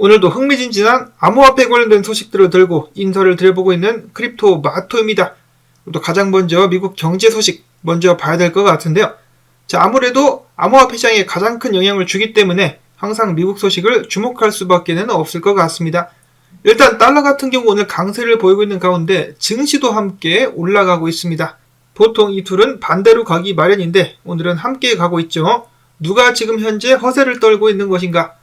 오늘도 흥미진진한 암호화폐 관련된 소식들을 들고 인사를 드려보고 있는 크립토 마토입니다. 또 가장 먼저 미국 경제 소식 먼저 봐야 될 것 같은데요. 자, 아무래도 암호화폐 시장에 가장 큰 영향을 주기 때문에 항상 미국 소식을 주목할 수밖에 없을 것 같습니다. 일단 달러 같은 경우 오늘 강세를 보이고 있는 가운데 증시도 함께 올라가고 있습니다. 보통 이 둘은 반대로 가기 마련인데 오늘은 함께 가고 있죠. 누가 지금 현재 허세를 떨고 있는 것인가?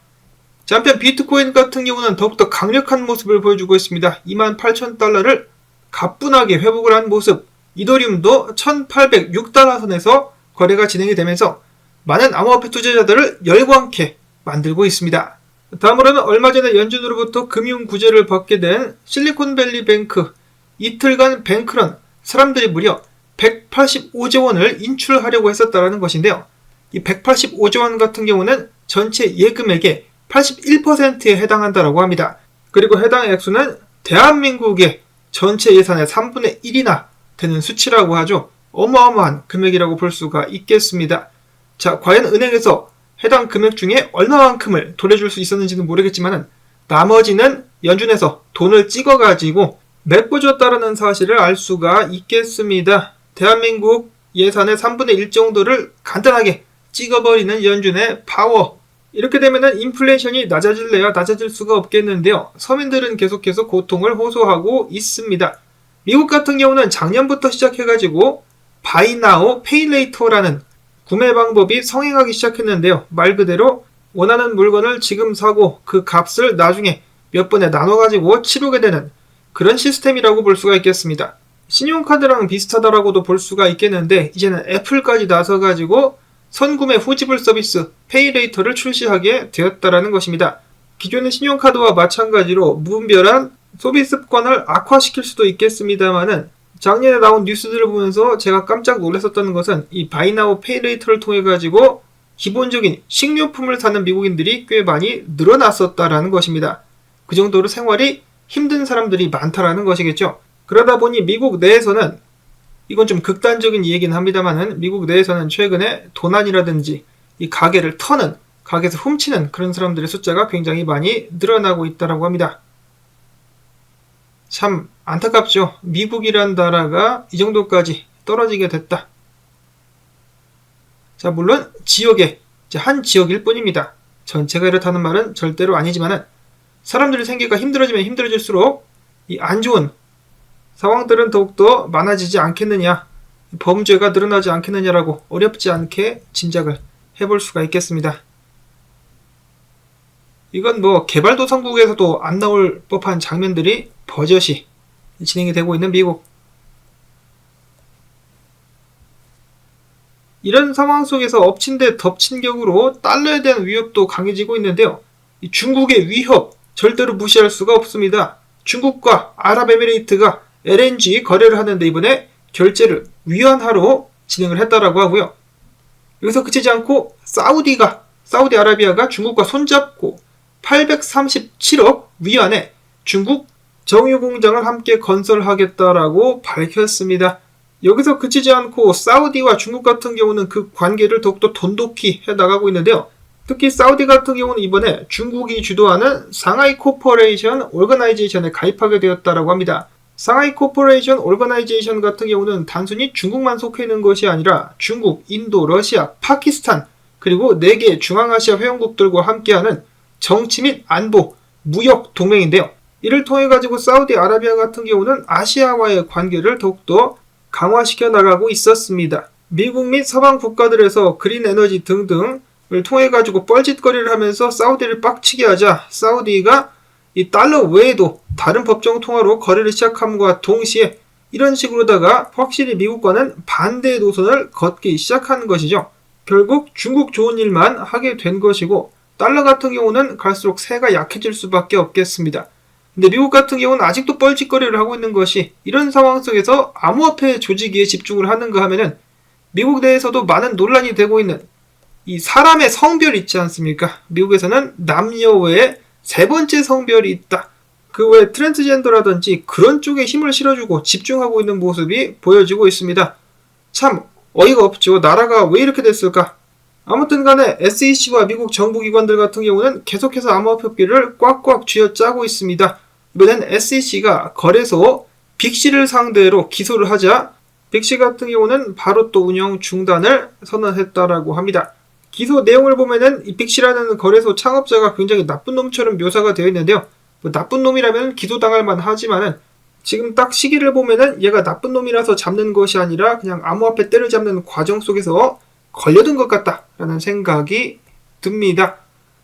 자, 한편 비트코인 같은 경우는 더욱더 강력한 모습을 보여주고 있습니다. 28,000달러를 가뿐하게 회복을 한 모습. 이더리움도 1,806달러 선에서 거래가 진행이 되면서 많은 암호화폐 투자자들을 열광케 만들고 있습니다. 다음으로는 얼마 전에 연준으로부터 금융 구제를 받게 된 실리콘밸리 뱅크. 이틀간 뱅크런, 사람들이 무려 185조 원을 인출하려고 했었다는 것인데요. 이 185조 원 같은 경우는 전체 예금액의 81%에 해당한다고 합니다. 그리고 해당 액수는 대한민국의 전체 예산의 3분의 1이나 되는 수치라고 하죠. 어마어마한 금액이라고 볼 수가 있겠습니다. 자, 과연 은행에서 해당 금액 중에 얼마만큼을 돌려줄 수 있었는지는 모르겠지만 나머지는 연준에서 돈을 찍어가지고 메꿔줬다는 사실을 알 수가 있겠습니다. 대한민국 예산의 3분의 1 정도를 간단하게 찍어버리는 연준의 파워. 이렇게 되면은 인플레이션이 낮아질래야 낮아질 수가 없겠는데요. 서민들은 계속해서 고통을 호소하고 있습니다. 미국 같은 경우는 작년부터 시작해가지고 Buy Now, Pay Later라는 구매 방법이 성행하기 시작했는데요. 말 그대로 원하는 물건을 지금 사고 그 값을 나중에 몇 번에 나눠가지고 치르게 되는 그런 시스템이라고 볼 수가 있겠습니다. 신용카드랑 비슷하다라고도 볼 수가 있겠는데 이제는 애플까지 나서가지고 선구매 후지불 서비스 페이레이터를 출시하게 되었다라는 것입니다. 기존의 신용카드와 마찬가지로 무분별한 소비 습관을 악화시킬 수도 있겠습니다만은 작년에 나온 뉴스들을 보면서 제가 깜짝 놀랐었다는 것은 이 바이 나우 페이레이터를 통해 가지고 기본적인 식료품을 사는 미국인들이 꽤 많이 늘어났었다라는 것입니다. 그 정도로 생활이 힘든 사람들이 많다라는 것이겠죠. 그러다 보니 미국 내에서는 이건 좀 극단적인 얘기긴 합니다만은 미국 내에서는 최근에 도난이라든지 이 가게를 터는, 가게에서 훔치는 그런 사람들의 숫자가 굉장히 많이 늘어나고 있다고 합니다. 참 안타깝죠. 미국이란 나라가 이 정도까지 떨어지게 됐다. 자, 물론 지역의 한 지역일 뿐입니다. 전체가 이렇다는 말은 절대로 아니지만은 사람들의 생계가 힘들어지면 힘들어질수록 이 안 좋은 상황들은 더욱더 많아지지 않겠느냐, 범죄가 늘어나지 않겠느냐라고 어렵지 않게 짐작을 해볼 수가 있겠습니다. 이건 뭐 개발도상국에서도 안 나올 법한 장면들이 버젓이 진행이 되고 있는 미국. 이런 상황 속에서 엎친 데 덮친 격으로 달러에 대한 위협도 강해지고 있는데요. 이 중국의 위협 절대로 무시할 수가 없습니다. 중국과 아랍에미레이트가 LNG 거래를 하는데 이번에 결제를 위안화로 진행을 했다라고 하고요. 여기서 그치지 않고 사우디아라비아가 중국과 손잡고 837억 위안에 중국 정유 공장을 함께 건설하겠다라고 밝혔습니다. 여기서 그치지 않고 사우디와 중국 같은 경우는 그 관계를 더욱더 돈독히 해나가고 있는데요. 특히 사우디 같은 경우는 이번에 중국이 주도하는 상하이 코퍼레이션 오거나이제이션에 가입하게 되었다고 합니다. 상하이 코퍼레이션 오거나이제이션 같은 경우는 단순히 중국만 속해 있는 것이 아니라 중국, 인도, 러시아, 파키스탄 그리고 4개 중앙아시아 회원국들과 함께하는 정치 및 안보, 무역 동맹인데요. 이를 통해 가지고 사우디아라비아 같은 경우는 아시아와의 관계를 더욱더 강화시켜 나가고 있었습니다. 미국 및 서방 국가들에서 그린 에너지 등등을 통해 가지고 뻘짓거리를 하면서 사우디를 빡치게 하자 사우디가 이 달러 외에도 다른 법정 통화로 거래를 시작함과 동시에 이런 식으로다가 확실히 미국과는 반대의 노선을 걷기 시작한 것이죠. 결국 중국 좋은 일만 하게 된 것이고 달러 같은 경우는 갈수록 세가 약해질 수밖에 없겠습니다. 근데 미국 같은 경우는 아직도 뻘짓거리를 하고 있는 것이 이런 상황 속에서 암호화폐 조직에 집중을 하는가 하면은 미국 내에서도 많은 논란이 되고 있는 이 사람의 성별이 있지 않습니까? 미국에서는 남녀 외에 세 번째 성별이 있다. 그 외에 트랜스젠더라든지 그런 쪽에 힘을 실어주고 집중하고 있는 모습이 보여지고 있습니다. 참 어이가 없죠. 나라가 왜 이렇게 됐을까? 아무튼 간에 SEC와 미국 정부기관들 같은 경우는 계속해서 암호화폐 업계를 꽉꽉 쥐어짜고 있습니다. 이번엔 SEC가 거래소 빅시를 상대로 기소를 하자 빅시 같은 경우는 바로 또 운영 중단을 선언했다라고 합니다. 기소 내용을 보면은 이 빅시라는 거래소 창업자가 굉장히 나쁜 놈처럼 묘사가 되어 있는데요. 뭐 나쁜 놈이라면 기소당할 만하지만은 지금 딱 시기를 보면은 얘가 나쁜 놈이라서 잡는 것이 아니라 그냥 암호화폐 때를 잡는 과정 속에서 걸려든 것 같다라는 생각이 듭니다.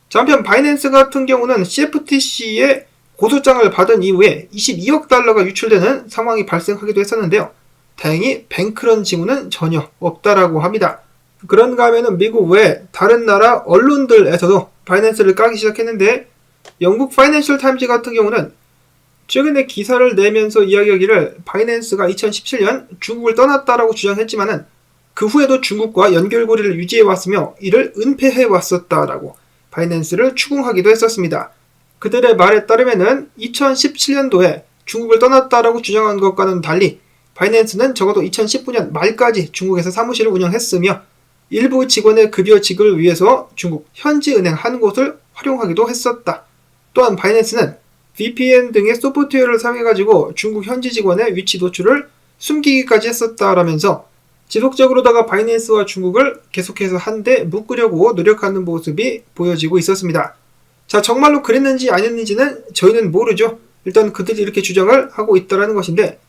자, 한편 바이낸스 같은 경우는 CFTC의 고소장을 받은 이후에 22억 달러가 유출되는 상황이 발생하기도 했었는데요. 다행히 뱅크런 징후는 전혀 없다라고 합니다. 그런가 하면은 미국 외 다른 나라 언론들에서도 바이낸스를 까기 시작했는데 영국 파이낸셜 타임즈 같은 경우는 최근에 기사를 내면서 이야기하기를 바이낸스가 2017년 중국을 떠났다라고 주장했지만은 그 후에도 중국과 연결고리를 유지해왔으며 이를 은폐해왔었다라고 바이낸스를 추궁하기도 했었습니다. 그들의 말에 따르면은 2017년도에 중국을 떠났다라고 주장한 것과는 달리 바이낸스는 적어도 2019년 말까지 중국에서 사무실을 운영했으며 일부 직원의 급여직을 위해서 중국 현지은행 한 곳을 활용하기도 했었다. 또한 바이낸스는 VPN 등의 소프트웨어를 사용해가지고 중국 현지 직원의 위치 노출을 숨기기까지 했었다라면서 지속적으로다가 바이낸스와 중국을 계속해서 한데 묶으려고 노력하는 모습이 보여지고 있었습니다. 자, 정말로 그랬는지 아니었는지는 저희는 모르죠. 일단 그들이 이렇게 주장을 하고 있다는 것인데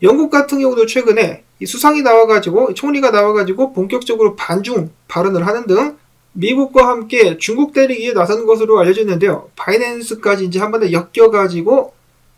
영국 같은 경우도 최근에 이 수상이 나와가지고 총리가 나와가지고 본격적으로 반중 발언을 하는 등 미국과 함께 중국 때리기에 나선 것으로 알려져 있는데요. 바이낸스까지 이제 한 번에 엮여가지고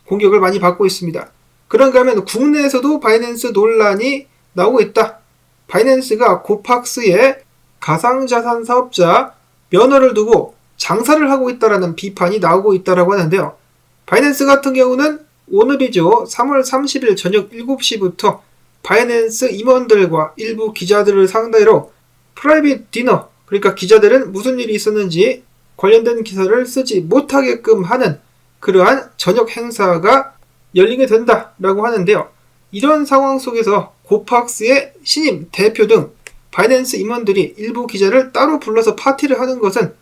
공격을 많이 받고 있습니다. 그런가 하면 국내에서도 바이낸스 논란이 나오고 있다. 바이낸스가 코팍스의 가상자산 사업자 면허를 두고 장사를 하고 있다라는 비판이 나오고 있다라고 하는데요. 바이낸스 같은 경우는 오늘이죠. 3월 30일 저녁 7시부터 바이낸스 임원들과 일부 기자들을 상대로 프라이빗 디너, 그러니까 기자들은 무슨 일이 있었는지 관련된 기사를 쓰지 못하게끔 하는 그러한 저녁 행사가 열리게 된다라고 하는데요. 이런 상황 속에서 코팍스의 신임 대표 등 바이낸스 임원들이 일부 기자를 따로 불러서 파티를 하는 것은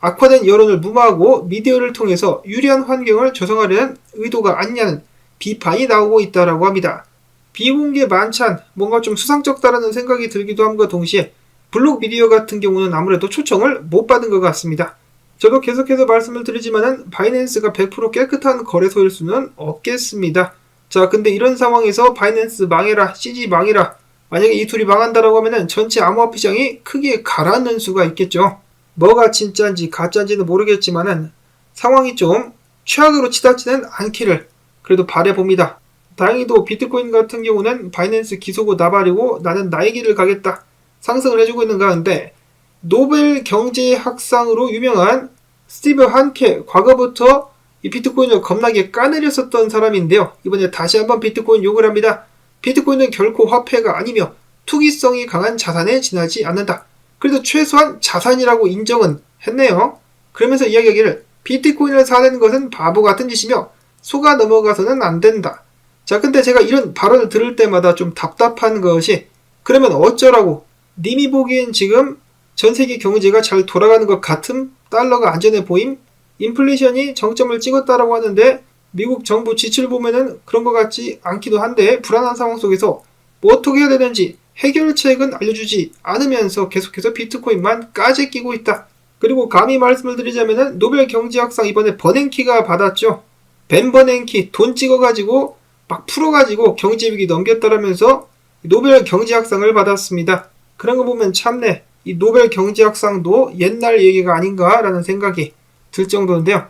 악화된 여론을 무마하고 미디어를 통해서 유리한 환경을 조성하려는 의도가 아니냐는 비판이 나오고 있다라고 합니다. 비공개 만찬, 뭔가 좀 수상쩍다라는 생각이 들기도 함과 동시에 블록 미디어 같은 경우는 아무래도 초청을 못 받은 것 같습니다. 저도 계속해서 말씀을 드리지만은 바이낸스가 100% 깨끗한 거래소일 수는 없겠습니다. 자, 근데 이런 상황에서 바이낸스 망해라, CG 망해라, 만약에 이 둘이 망한다라고 하면은 전체 암호화폐 시장이 크게 가라앉는 수가 있겠죠. 뭐가 진짜인지 가짜인지는 모르겠지만은 상황이 좀 최악으로 치닫지는 않기를 그래도 바라봅니다. 다행히도 비트코인 같은 경우는 바이낸스 기소고 나발이고 나는 나의 길을 가겠다 상승을 해주고 있는 가운데 노벨 경제학상으로 유명한 스티브 한케, 과거부터 이 비트코인을 겁나게 까내렸었던 사람인데요. 이번에 다시 한번 비트코인 욕을 합니다. 비트코인은 결코 화폐가 아니며 투기성이 강한 자산에 지나지 않는다. 그래도 최소한 자산이라고 인정은 했네요. 그러면서 이야기하기를 비트코인을 사는 것은 바보 같은 짓이며 속아 넘어가서는 안 된다. 자, 근데 제가 이런 발언을 들을 때마다 좀 답답한 것이 그러면 어쩌라고? 님이 보기엔 지금 전 세계 경제가 잘 돌아가는 것 같음? 달러가 안전해 보임? 인플레이션이 정점을 찍었다라고 하는데 미국 정부 지출 보면은 그런 것 같지 않기도 한데 불안한 상황 속에서 뭐 어떻게 해야 되는지 해결책은 알려주지 않으면서 계속해서 비트코인만 까재끼고 있다. 그리고 감히 말씀을 드리자면은 노벨 경제학상 이번에 버냉키가 받았죠. 벤 버냉키 돈 찍어가지고 막 풀어가지고 경제위기 넘겼다라면서 노벨 경제학상을 받았습니다. 그런 거 보면 참네. 이 노벨 경제학상도 옛날 얘기가 아닌가라는 생각이 들 정도인데요.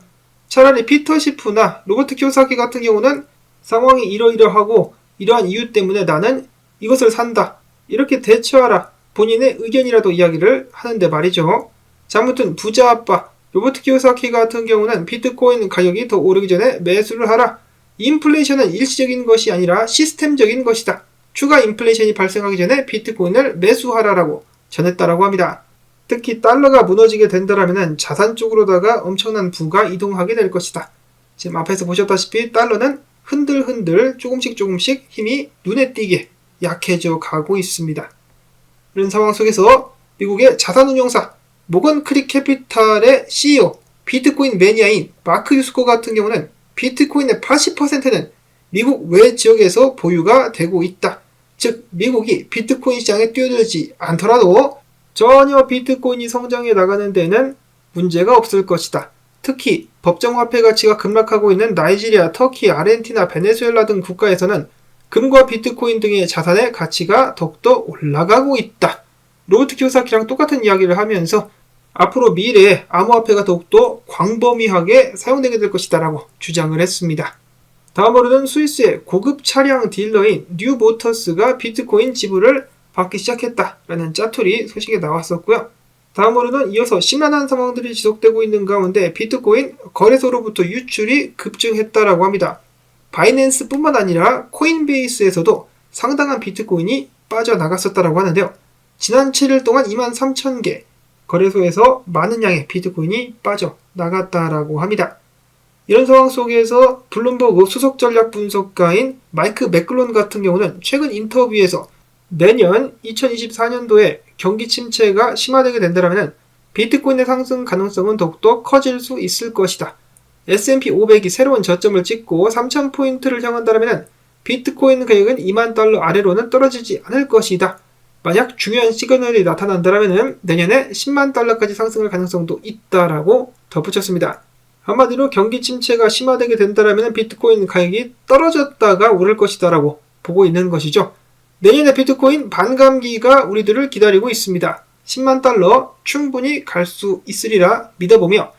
차라리 피터 시프나 로버트 키요사키 같은 경우는 상황이 이러이러하고 이러한 이유 때문에 나는 이것을 산다. 이렇게 대처하라. 본인의 의견이라도 이야기를 하는데 말이죠. 자, 아무튼 부자 아빠 로버트 키요사키 같은 경우는 비트코인 가격이 더 오르기 전에 매수를 하라. 인플레이션은 일시적인 것이 아니라 시스템적인 것이다. 추가 인플레이션이 발생하기 전에 비트코인을 매수하라라고 전했다라고 합니다. 특히 달러가 무너지게 된다라면 자산 쪽으로다가 엄청난 부가 이동하게 될 것이다. 지금 앞에서 보셨다시피 달러는 흔들흔들 조금씩 힘이 눈에 띄게 약해져 가고 있습니다. 이런 상황 속에서 미국의 자산운용사 모건 크릭 캐피탈의 CEO, 비트코인 매니아인 마크 유스코 같은 경우는 비트코인의 80%는 미국 외 지역에서 보유가 되고 있다. 즉 미국이 비트코인 시장에 뛰어들지 않더라도 전혀 비트코인이 성장해 나가는 데는 문제가 없을 것이다. 특히 법정화폐 가치가 급락하고 있는 나이지리아, 터키, 아르헨티나, 베네수엘라 등 국가에서는 금과 비트코인 등의 자산의 가치가 더욱더 올라가고 있다. 로버트 키요사키랑 똑같은 이야기를 하면서 앞으로 미래에 암호화폐가 더욱더 광범위하게 사용되게 될 것이다 라고 주장을 했습니다. 다음으로는 스위스의 고급 차량 딜러인 뉴모터스가 비트코인 지불을 받기 시작했다라는 짜투리 소식이 나왔었고요. 다음으로는 이어서 심란한 상황들이 지속되고 있는 가운데 비트코인 거래소로부터 유출이 급증했다라고 합니다. 바이낸스뿐만 아니라 코인베이스에서도 상당한 비트코인이 빠져나갔었다라고 하는데요. 지난 7일 동안 23,000개 거래소에서 많은 양의 비트코인이 빠져나갔다라고 합니다. 이런 상황 속에서 블룸버그 수석 전략 분석가인 마이크 맥클론 같은 경우는 최근 인터뷰에서 내년 2024년도에 경기 침체가 심화되게 된다면 비트코인의 상승 가능성은 더욱더 커질 수 있을 것이다. S&P 500이 새로운 저점을 찍고 3,000포인트를 향한다면 비트코인 가격은 2만 달러 아래로는 떨어지지 않을 것이다. 만약 중요한 시그널이 나타난다면 내년에 10만 달러까지 상승할 가능성도 있다라고 덧붙였습니다. 한마디로 경기 침체가 심화되게 된다면 비트코인 가격이 떨어졌다가 오를 것이다 라고 보고 있는 것이죠. 내년에 비트코인 반감기가 우리들을 기다리고 있습니다. 10만 달러 충분히 갈 수 있으리라 믿어보며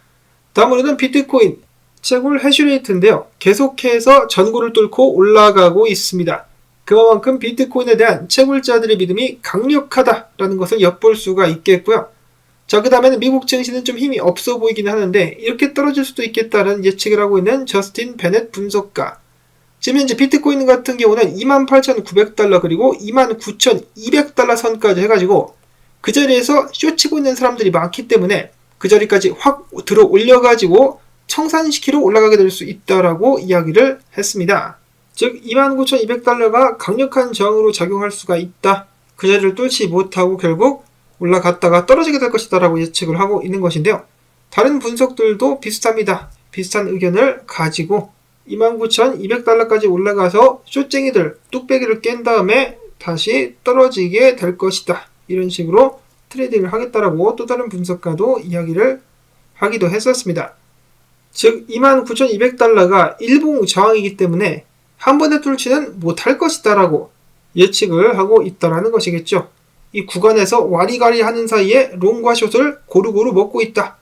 다음으로는 비트코인 채굴 해시레이트인데요. 계속해서 전고를 뚫고 올라가고 있습니다. 그만큼 비트코인에 대한 채굴자들의 믿음이 강력하다라는 것을 엿볼 수가 있겠고요. 자, 그 다음에는 미국 증시는 좀 힘이 없어 보이긴 하는데 이렇게 떨어질 수도 있겠다는 예측을 하고 있는 저스틴 베넷 분석가. 지금 현재 비트코인 같은 경우는 28,900달러 그리고 29,200달러 선까지 해가지고 그 자리에서 쇼치고 있는 사람들이 많기 때문에 그 자리까지 확 들어 올려가지고 청산시키러 올라가게 될 수 있다라고 이야기를 했습니다. 즉 29,200달러가 강력한 저항으로 작용할 수가 있다. 그 자리를 뚫지 못하고 결국 올라갔다가 떨어지게 될 것이다 라고 예측을 하고 있는 것인데요. 다른 분석들도 비슷합니다. 비슷한 의견을 가지고 29,200달러까지 올라가서 쇼쟁이들 뚝배기를 깬 다음에 다시 떨어지게 될 것이다. 이런 식으로 트레이딩을 하겠다라고 또 다른 분석가도 이야기를 하기도 했었습니다. 즉 29,200달러가 일봉 저항이기 때문에 한 번에 뚫지는 못할 것이다 라고 예측을 하고 있다라는 것이겠죠. 이 구간에서 와리가리 하는 사이에 롱과 숏을 고루고루 먹고 있다.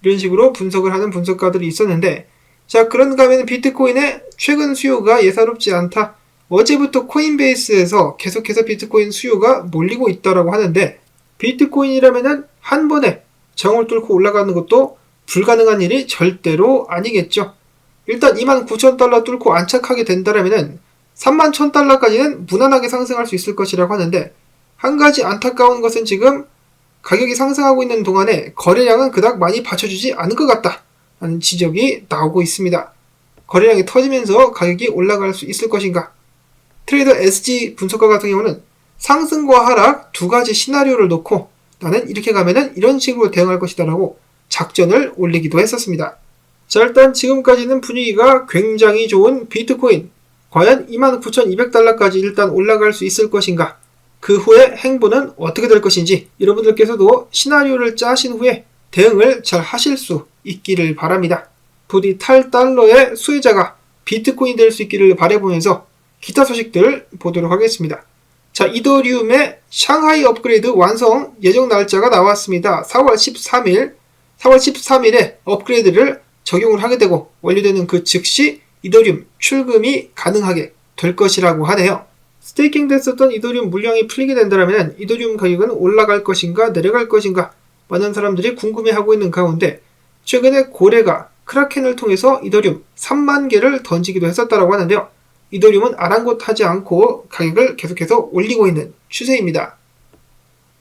이런 식으로 분석을 하는 분석가들이 있었는데 자, 그런가 하면 비트코인의 최근 수요가 예사롭지 않다. 어제부터 코인베이스에서 계속해서 비트코인 수요가 몰리고 있다라고 하는데 비트코인이라면은 한 번에 정을 뚫고 올라가는 것도 불가능한 일이 절대로 아니겠죠. 일단 29,000달러 뚫고 안착하게 된다면은 31,000달러까지는 무난하게 상승할 수 있을 것이라고 하는데 한 가지 안타까운 것은 지금 가격이 상승하고 있는 동안에 거래량은 그닥 많이 받쳐주지 않은 것 같다 라는 지적이 나오고 있습니다. 거래량이 터지면서 가격이 올라갈 수 있을 것인가? 트레이더 SG 분석가 같은 경우는 상승과 하락 두 가지 시나리오를 놓고 나는 이렇게 가면은 이런 식으로 대응할 것이다 라고 작전을 올리기도 했었습니다. 자, 일단 지금까지는 분위기가 굉장히 좋은 비트코인. 과연 29,200달러까지 일단 올라갈 수 있을 것인가? 그 후에 행보는 어떻게 될 것인지 여러분들께서도 시나리오를 짜신 후에 대응을 잘 하실 수 있기를 바랍니다. 부디 탈달러의 수혜자가 비트코인이 될 수 있기를 바라보면서 기타 소식들 보도록 하겠습니다. 자, 이더리움의 샹하이 업그레이드 완성 예정 날짜가 나왔습니다. 4월 13일에 업그레이드를 적용을 하게 되고 완료되는 그 즉시 이더리움 출금이 가능하게 될 것이라고 하네요. 스테이킹 됐었던 이더리움 물량이 풀리게 된다면 이더리움 가격은 올라갈 것인가 내려갈 것인가 많은 사람들이 궁금해하고 있는 가운데 최근에 고래가 크라켄을 통해서 이더리움 3만 개를 던지기도 했었다고 하는데요. 이더리움은 아랑곳하지 않고 가격을 계속해서 올리고 있는 추세입니다.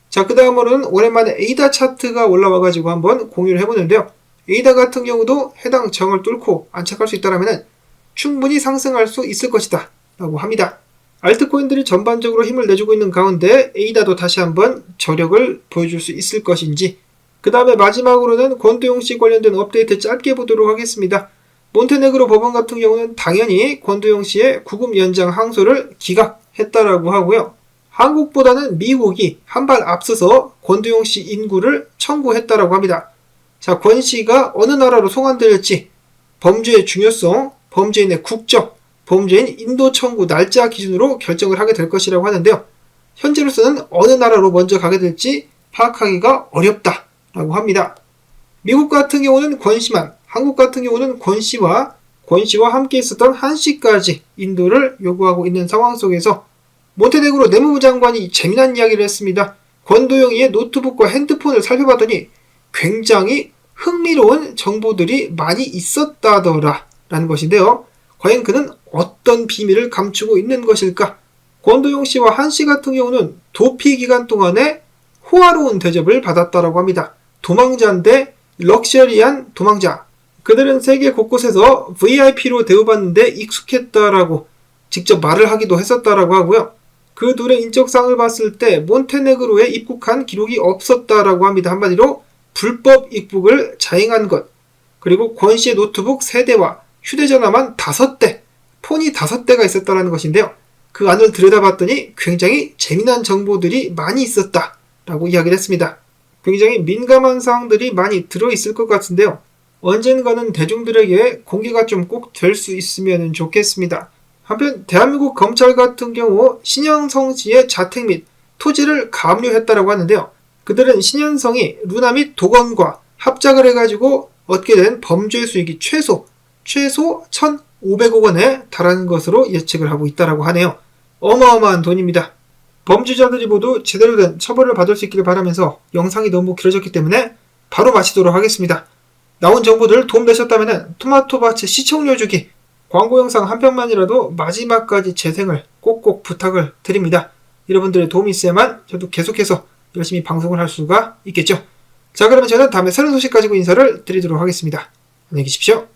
자, 그 다음으로는 오랜만에 에이다 차트가 올라와가지고 한번 공유를 해보는데요. 에이다 같은 경우도 해당 저항을 뚫고 안착할 수 있다면 충분히 상승할 수 있을 것이다 라고 합니다. 알트코인들이 전반적으로 힘을 내주고 있는 가운데 에이다도 다시 한번 저력을 보여줄 수 있을 것인지, 그 다음에 마지막으로는 권도용씨 관련된 업데이트 짧게 보도록 하겠습니다. 몬테네그로 법원 같은 경우는 당연히 권도용씨의 구금 연장 항소를 기각했다라고 하고요. 한국보다는 미국이 한 발 앞서서 권도용씨 인구를 청구했다라고 합니다. 자, 권씨가 어느 나라로 송환될지, 범죄의 중요성, 범죄인의 국적, 범죄인 인도 청구 날짜 기준으로 결정을 하게 될 것이라고 하는데요. 현재로서는 어느 나라로 먼저 가게 될지 파악하기가 어렵다라고 합니다. 미국 같은 경우는 권씨만, 한국 같은 경우는 권씨와 함께 있었던 한씨까지 인도를 요구하고 있는 상황 속에서 몬테네그로 내무부 장관이 재미난 이야기를 했습니다. 권도용이의 노트북과 핸드폰을 살펴봤더니 굉장히 흥미로운 정보들이 많이 있었다더라 라는 것인데요. 과연 그는 어떤 비밀을 감추고 있는 것일까? 권도용 씨와 한 씨 같은 경우는 도피 기간 동안에 호화로운 대접을 받았다라고 합니다. 도망자인데 럭셔리한 도망자. 그들은 세계 곳곳에서 VIP로 대우받는데 익숙했다라고 직접 말을 하기도 했었다라고 하고요. 그 둘의 인적상을 봤을 때 몬테네그로에 입국한 기록이 없었다라고 합니다. 한마디로 불법 입국을 자행한 것. 그리고 권 씨의 노트북 3대와 휴대전화만 5대, 폰이 5대가 있었다는 것인데요. 그 안을 들여다봤더니 굉장히 재미난 정보들이 많이 있었다라고 이야기를 했습니다. 굉장히 민감한 사항들이 많이 들어있을 것 같은데요. 언젠가는 대중들에게 공개가 좀 꼭 될 수 있으면 좋겠습니다. 한편 대한민국 검찰 같은 경우 신현성 씨의 자택 및 토지를 가압류했다라고 하는데요. 그들은 신현성이 루나 및 도건과 합작을 해가지고 얻게 된 범죄 수익이 최소 1,500억 원에 달하는 것으로 예측을 하고 있다라고 하네요. 어마어마한 돈입니다. 범죄자들이 모두 제대로 된 처벌을 받을 수 있기를 바라면서 영상이 너무 길어졌기 때문에 바로 마치도록 하겠습니다. 나온 정보들 도움되셨다면 토마토밭의 시청료 주기, 광고 영상 한 편만이라도 마지막까지 재생을 꼭꼭 부탁을 드립니다. 여러분들의 도움이 있어야만 저도 계속해서 열심히 방송을 할 수가 있겠죠. 자, 그러면 저는 다음에 새로운 소식 가지고 인사를 드리도록 하겠습니다. 안녕히 계십시오.